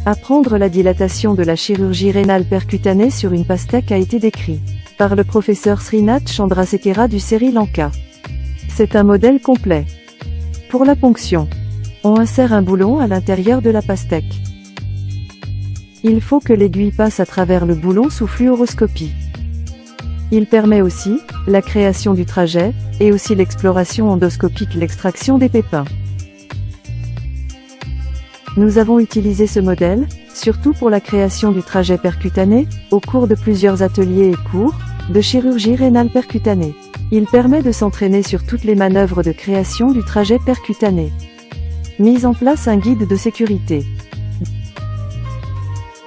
Apprendre la dilatation de la chirurgie rénale percutanée sur une pastèque a été décrit par le professeur Srinath Chandrasekera du Sri Lanka. C'est un modèle complet. Pour la ponction, on insère un boulon à l'intérieur de la pastèque. Il faut que l'aiguille passe à travers le boulon sous fluoroscopie. Il permet aussi la création du trajet, et aussi l'exploration endoscopique, l'extraction des pépins. Nous avons utilisé ce modèle, surtout pour la création du trajet percutané, au cours de plusieurs ateliers et cours de chirurgie rénale percutanée. Il permet de s'entraîner sur toutes les manœuvres de création du trajet percutané. Mise en place un guide de sécurité.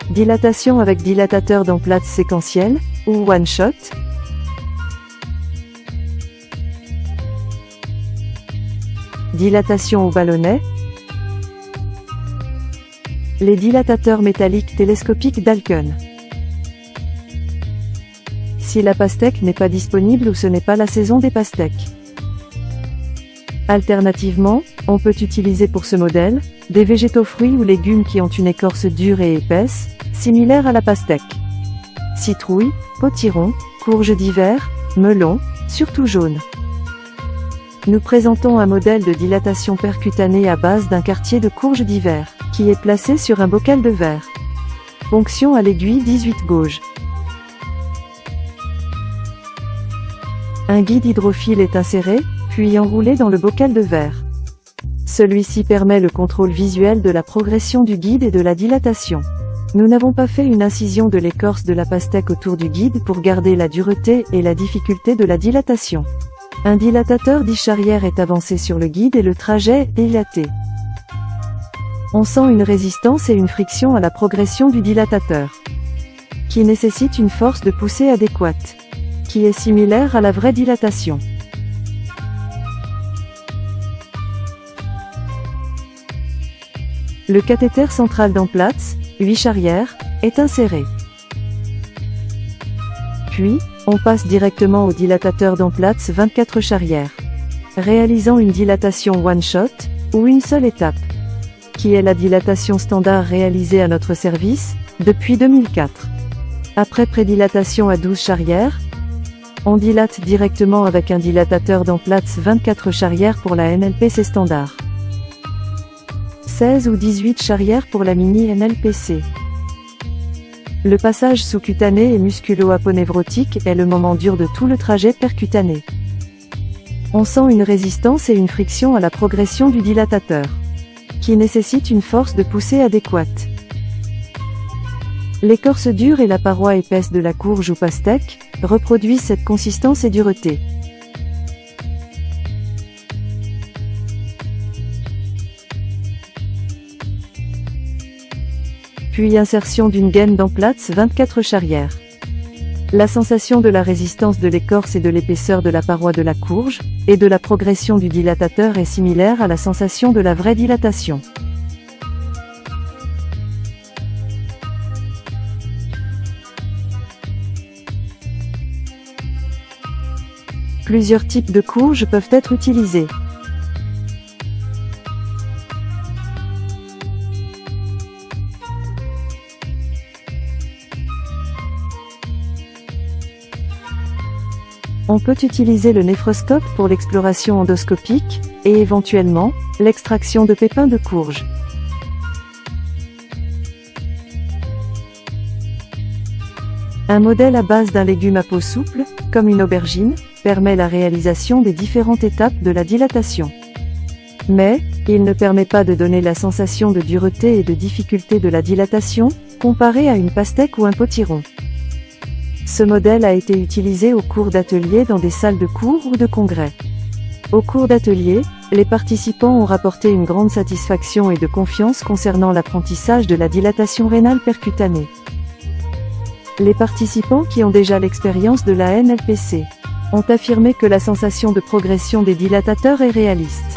Dilatation avec dilatateur d'Amplatz séquentiel, ou one-shot. Dilatation au ballonnet. Les dilatateurs métalliques télescopiques d'Alken. Si la pastèque n'est pas disponible ou ce n'est pas la saison des pastèques. Alternativement, on peut utiliser pour ce modèle, des végétaux fruits ou légumes qui ont une écorce dure et épaisse, similaire à la pastèque. Citrouille, potiron, courge d'hiver, melon, surtout jaune. Nous présentons un modèle de dilatation percutanée à base d'un quartier de courge d'hiver, qui est placé sur un bocal de verre. Ponction à l'aiguille 18 gauge. Un guide hydrophile est inséré, puis enroulé dans le bocal de verre. Celui-ci permet le contrôle visuel de la progression du guide et de la dilatation. Nous n'avons pas fait une incision de l'écorce de la pastèque autour du guide pour garder la dureté et la difficulté de la dilatation. Un dilatateur d'iche arrière est avancé sur le guide et le trajet est dilaté. On sent une résistance et une friction à la progression du dilatateur, qui nécessite une force de poussée adéquate, qui est similaire à la vraie dilatation. Le cathéter central d'Amplatz, huiche arrière, est inséré. Puis, on passe directement au dilatateur d'Amplatz 24 charrière, réalisant une dilatation one-shot, ou une seule étape, qui est la dilatation standard réalisée à notre service, depuis 2004. Après prédilatation à 12 charrières, on dilate directement avec un dilatateur d'Amplatz 24 charrières pour la NLPC standard. 16 ou 18 charrières pour la mini NLPC. Le passage sous-cutané et musculo-aponevrotique est le moment dur de tout le trajet percutané. On sent une résistance et une friction à la progression du dilatateur, qui nécessite une force de poussée adéquate. L'écorce dure et la paroi épaisse de la courge ou pastèque reproduisent cette consistance et dureté. Puis insertion d'une gaine d'Amplatz 24 charrières. La sensation de la résistance de l'écorce et de l'épaisseur de la paroi de la courge, et de la progression du dilatateur est similaire à la sensation de la vraie dilatation. Plusieurs types de courges peuvent être utilisés. On peut utiliser le néphroscope pour l'exploration endoscopique, et éventuellement, l'extraction de pépins de courge. Un modèle à base d'un légume à peau souple, comme une aubergine, permet la réalisation des différentes étapes de la dilatation. Mais, il ne permet pas de donner la sensation de dureté et de difficulté de la dilatation, comparée à une pastèque ou un potiron. Ce modèle a été utilisé au cours d'ateliers dans des salles de cours ou de congrès. Au cours d'ateliers, les participants ont rapporté une grande satisfaction et de confiance concernant l'apprentissage de la dilatation rénale percutanée. Les participants qui ont déjà l'expérience de la NLPC ont affirmé que la sensation de progression des dilatateurs est réaliste.